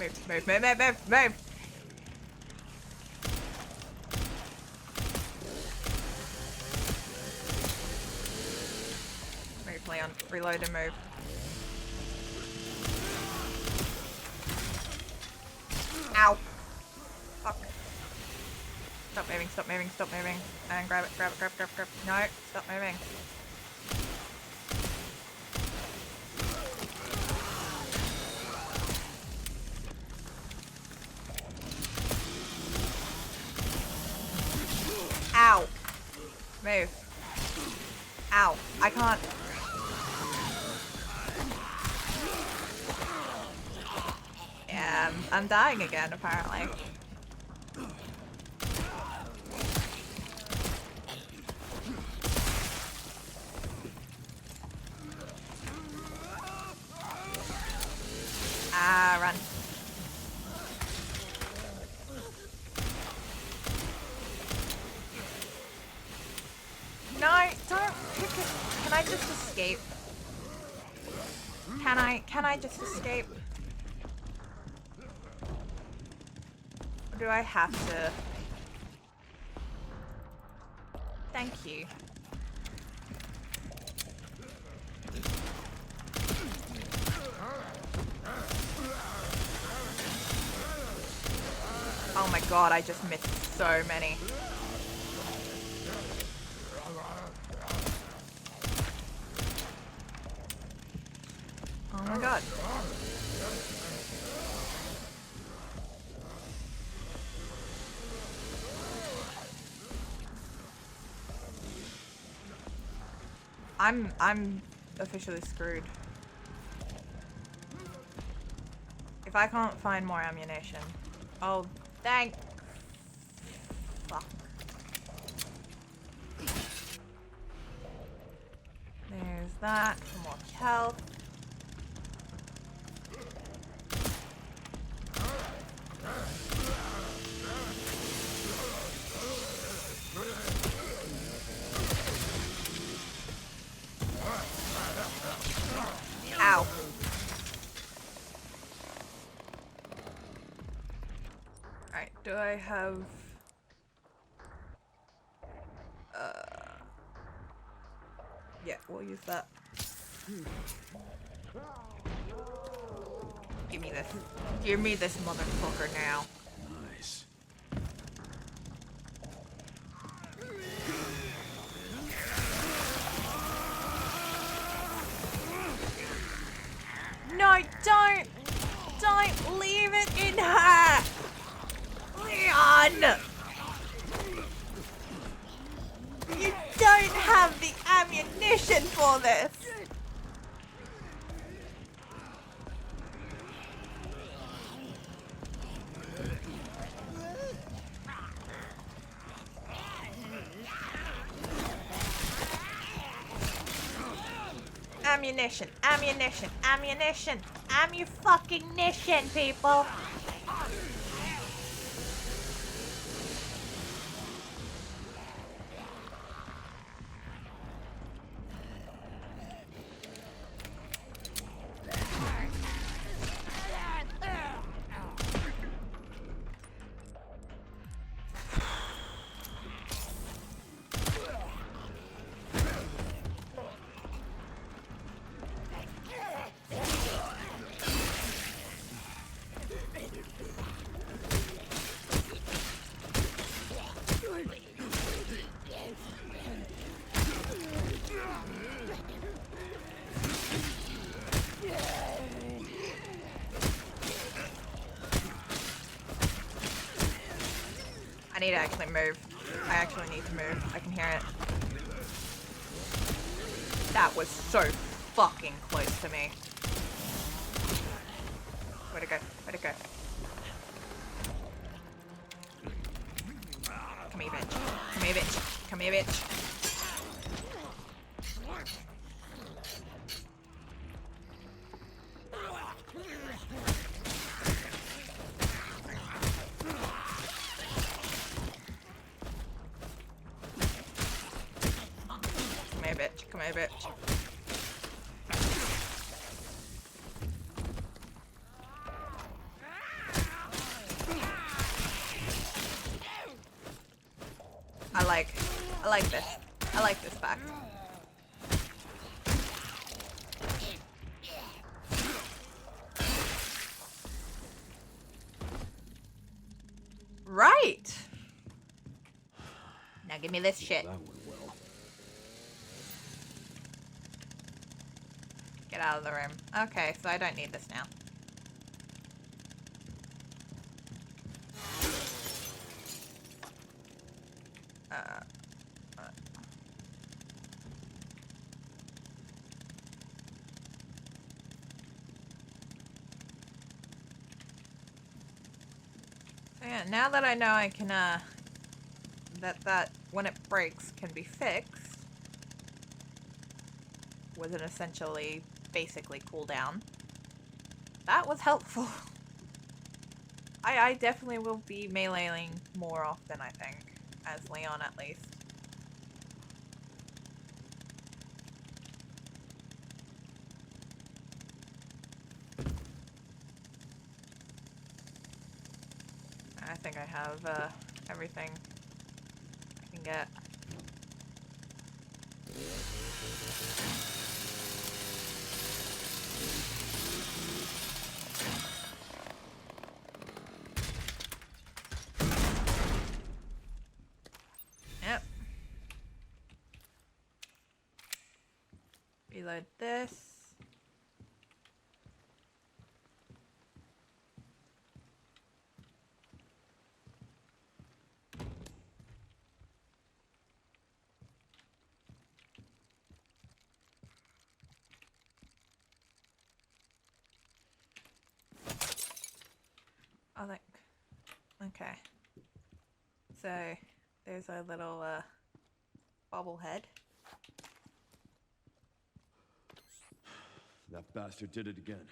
Move, move, move, move, move, move! Move, Leon. Reload and move. Ow! Fuck. Stop moving, stop moving, stop moving. And grab it, grab it, grab it, grab it, grab it. No, stop moving. Ow! Move. Ow. I can't. Yeah, I'm dying again, apparently. Ah, run. No, don't pick it. Can I just escape? Can I just escape? Or do I have to? Thank you. Oh my god, I just missed so many. Oh my god. I'm officially screwed. If I can't find more ammunition. Oh, thank fuck. There's that for more health. Ow. Alright, do I have... Yeah, we'll use that. Give me this. Give me this motherfucker now. Nice. No, don't! Don't leave it in her! Leon! You don't have the ammunition for this! Ammunition, ammunition, ammunition, ammu-fucking-nition, people! I need to actually move. I actually need to move. I can hear it. That was so fucking close to me. Where'd it go? Where'd it go? Come here, bitch. Come here, bitch. Come here, bitch. Come here, bitch. Come here, bitch. like this. I like this back. Right. Now give me this shit. That went well. Get out of the room. Okay, so I don't need this now. So yeah, now that I know I can, that when it breaks can be fixed with an essentially, basically cooldown, that was helpful. I definitely will be meleeing more often, I think, as Leon at least. I think I have everything I can get. Yep. Reload this. I think. Okay. So there's a little bobblehead. That bastard did it again.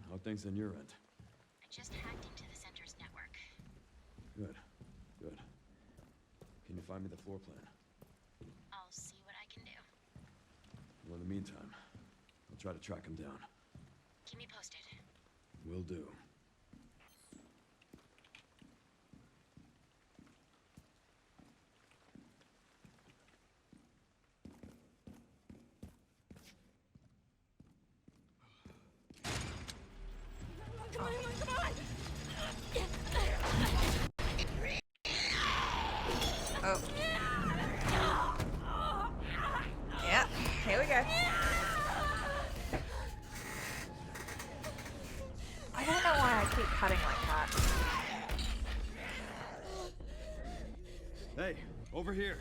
How are things on your end? I just hacked into the center's network. Good. Good. Can you find me the floor plan? I'll see what I can do. Well, in the meantime, I'll try to track him down. Keep me posted. Will do. Oh. Yeah, here we go. I don't know why I keep cutting like that. Hey, over here.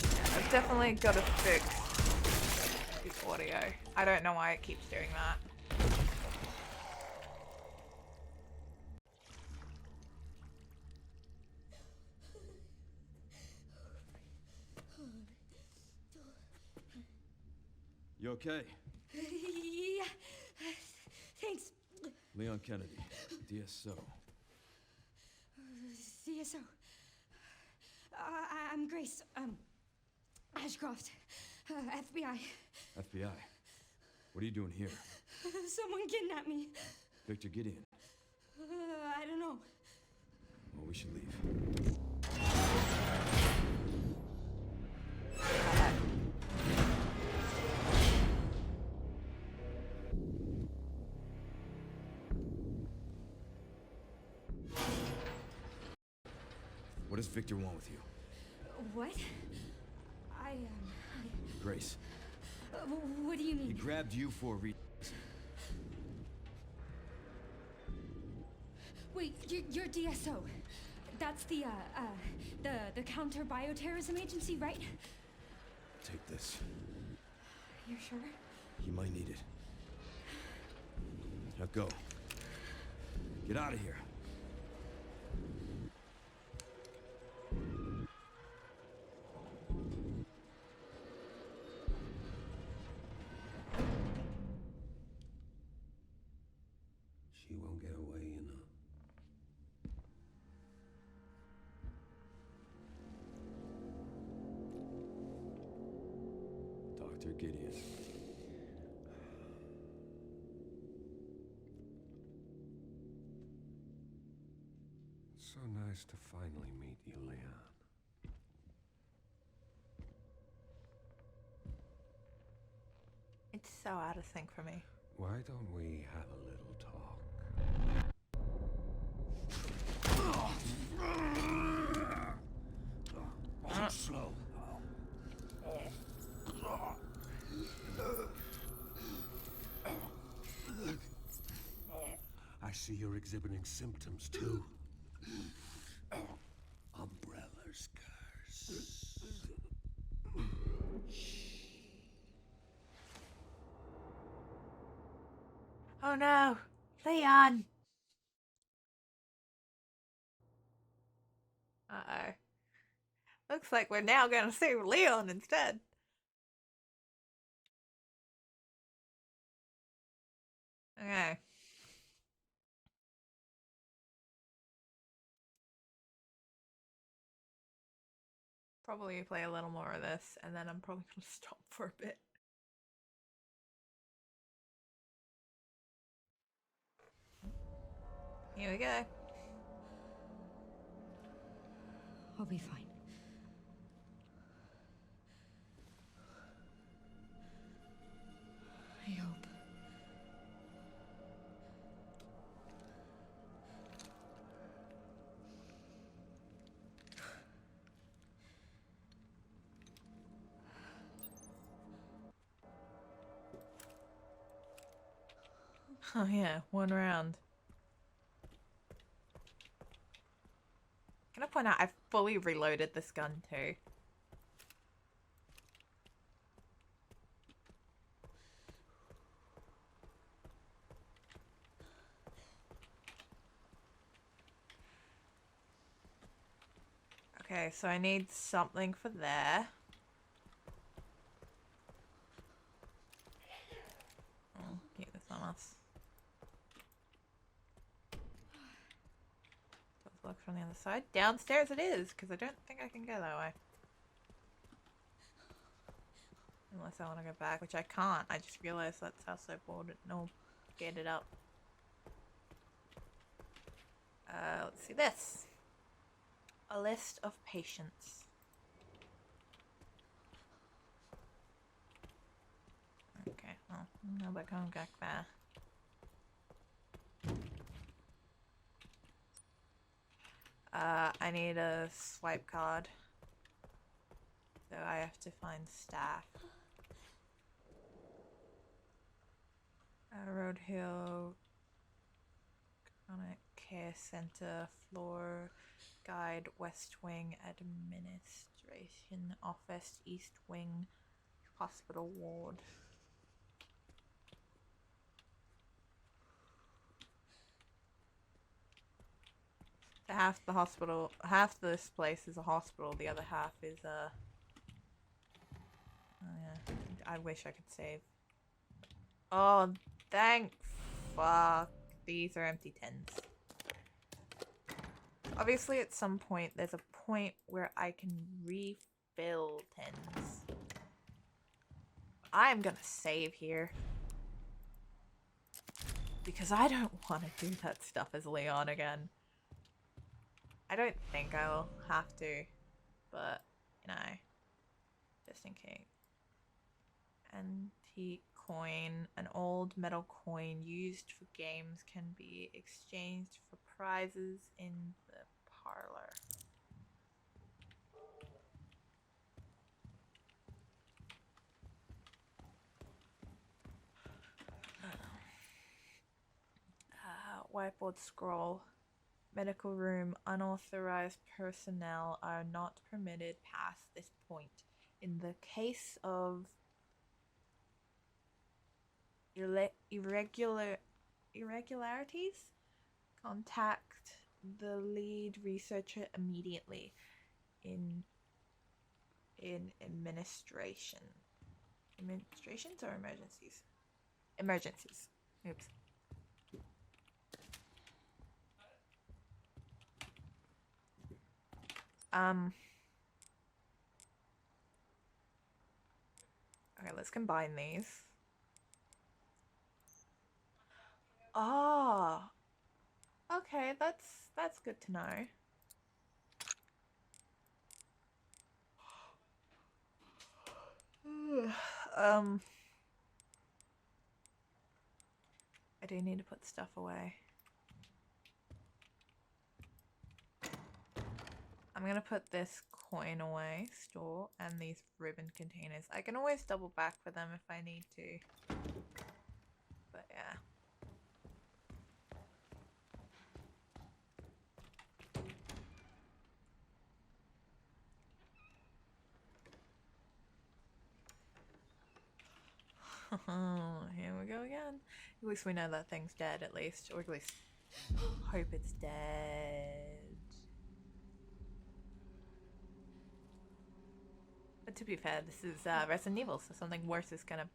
I've definitely got to fix the audio. I don't know why it keeps doing that. You okay? Yeah. Thanks. Leon Kennedy, DSO. CSO. I'm Grace. Ashcroft. FBI. FBI. What are you doing here? Someone kidnapped me. Victor Gideon. I don't know. Well, we should leave. What does Victor want with you? What? Grace. What do you He mean? grabbed you for a reason. Wait, you're DSO. That's the counter bioterrorism agency, right? Take this. You're sure? You might need it. Now go. Get out of here. She won't get away, you know. Dr. Gideon. nice to finally meet you, Leon. It's so out of sync for me. Why don't we have a little talk? Slow. I see you're exhibiting symptoms too. Umbrella scars. Oh no, Leon. Uh-oh. Looks like we're now gonna see Leon instead. Okay. Probably play a little more of this, and then I'm probably gonna stop for a bit. Here we go. I'll be fine. I hope. Oh yeah, one round. Can I point out I've fully reloaded this gun too? Okay, so I need something for there. Oh, keep this on us. Let's look from the other side. Downstairs it is, because I don't think I can go that way. Unless I want to go back, which I can't. I just realized that's how so bored it no get it up. Let's see this. A list of patients. Okay, well, no, but going back there. I need a swipe card. So I have to find staff. Road Hill Chronic Care Center, Floor Guide, West Wing, Administration Office, East Wing, Hospital Ward. Half the hospital, half this place is a hospital, the other half is a... Oh yeah, I wish I could save. Oh, thank fuck. These are empty tins. Obviously at some point, there's a point where I can refill tins. I'm gonna save here. Because I don't want to do that stuff as Leon again. I don't think I'll have to, but, you know, just in case. Antique coin. An old metal coin used for games can be exchanged for prizes in the parlor. Whiteboard scroll. Medical room. Unauthorized personnel are not permitted past this point. In the case of irregularities, contact the lead researcher immediately. In administrations or emergencies? Emergencies. Oops. Okay, let's combine these. Oh. Okay, that's good to know. I do need to put stuff away. I'm gonna put this coin away, store, and these ribbon containers. I can always double back for them if I need to. But yeah. Here we go again. At least we know that thing's dead, at least. Or at least hope it's dead. But to be fair, this is Resident Evil, so something worse is gonna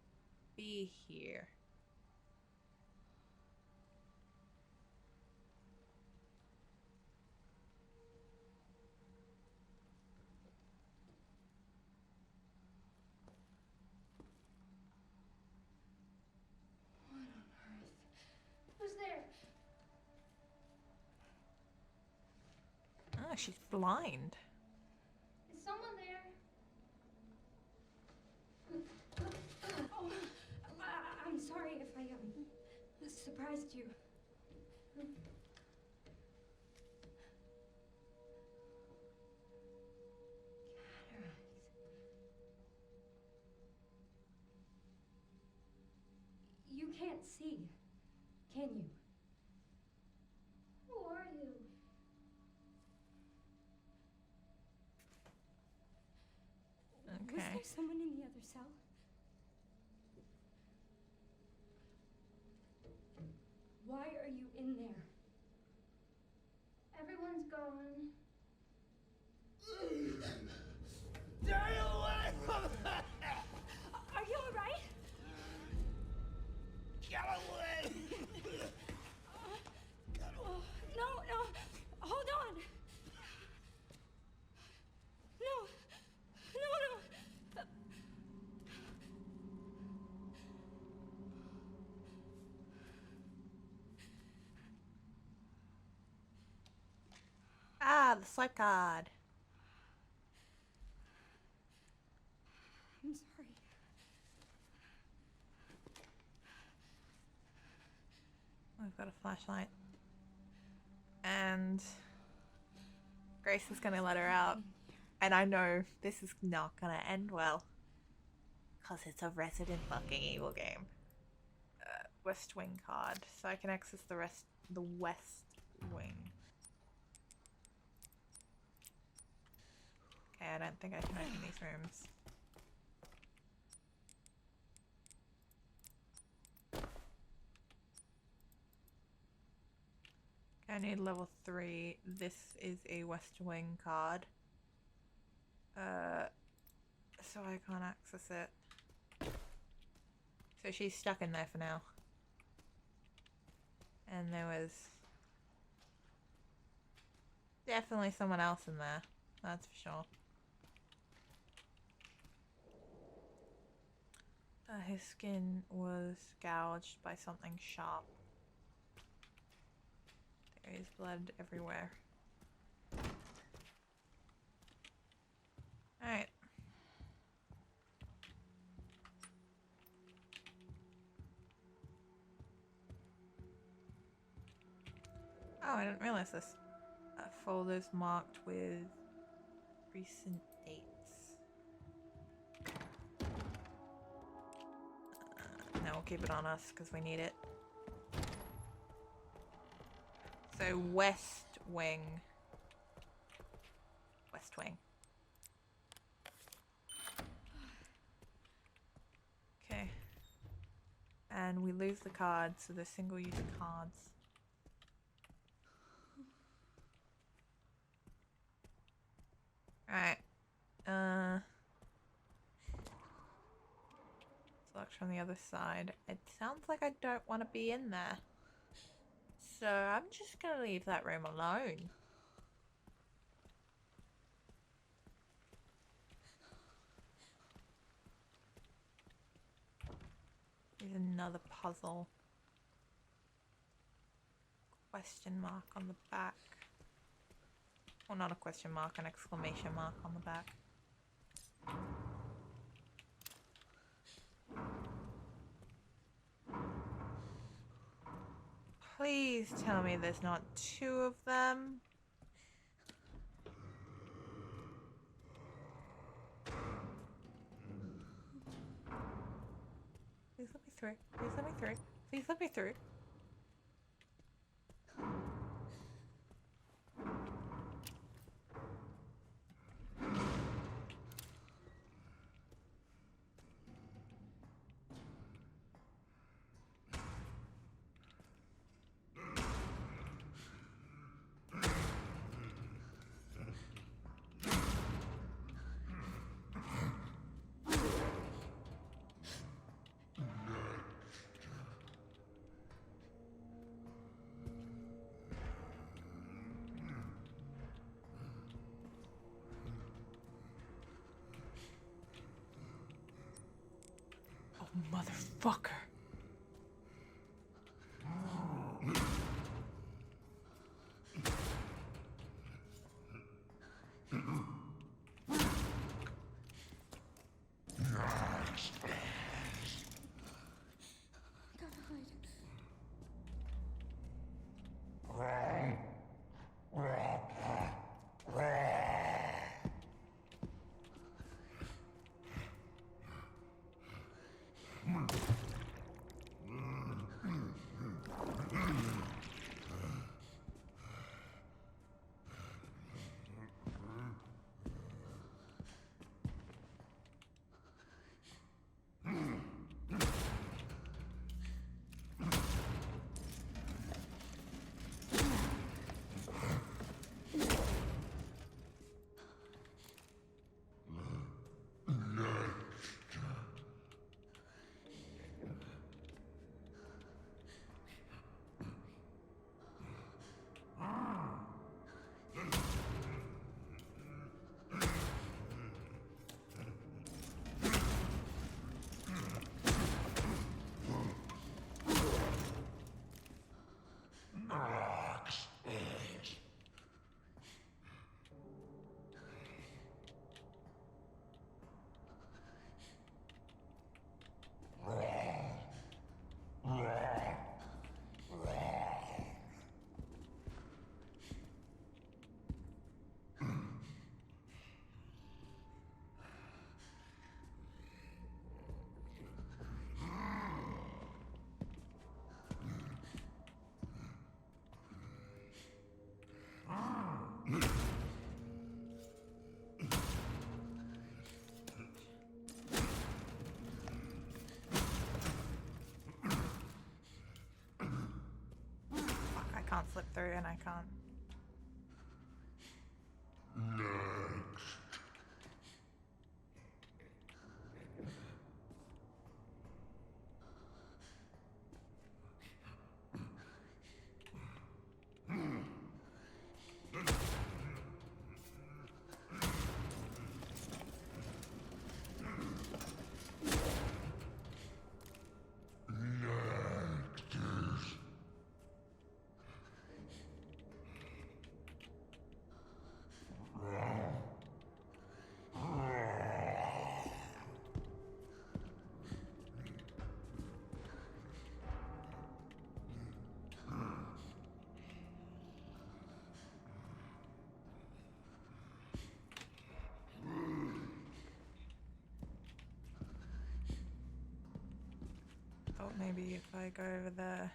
be here. Who's there? Oh, she's blind. Is someone there? Oh, I'm sorry if I surprised you. You can't see, can you? Who are you? Okay. Was there someone in the other cell? Why are you in there? Everyone's gone. Stay away from that! Are you alright? Get away! No, hold on. No. Ah, the swipe card. I'm sorry. We've got a flashlight. And Grace is gonna let her out. And I know this is not gonna end well. Because it's a Resident fucking Evil game. West Wing card. So I can access the West Wing. Okay, I don't think I can open these rooms. I need level 3. This is a West Wing card. So I can't access it. So she's stuck in there for now. And there was definitely someone else in there. That's for sure. His skin was gouged by something sharp. There is blood everywhere. Alright. Oh, I didn't realize this. Folders marked with recent dates. No, we'll keep it on us because we need it. So West Wing. West Wing. Okay. And we lose the cards, so they're single-use cards. Alright. It's locked from the other side. It sounds like I don't want to be in there. So I'm just gonna leave that room alone. Here's another puzzle. Question mark on the back. Well, not a question mark, an exclamation mark on the back. Please tell me there's not two of them. Please let me through. Please let me through. Please let me through. Motherfucker. Gotta hide. Fuck, I can't slip through and I can't. Thought maybe if I go over there.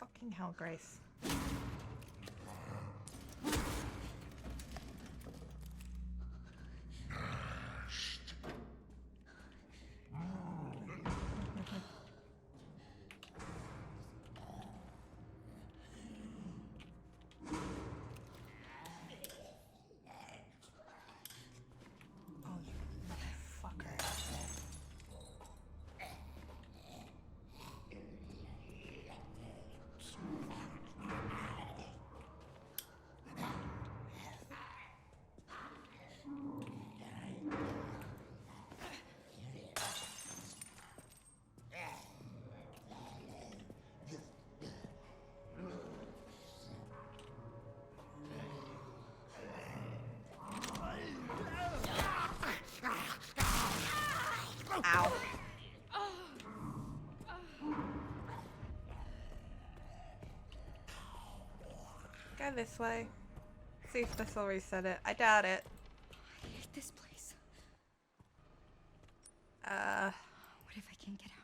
Fucking hell, Grace. Oh, you motherfucker. this way. See if this will reset it. I doubt it. I hate this place. Uh, What if I can't get out?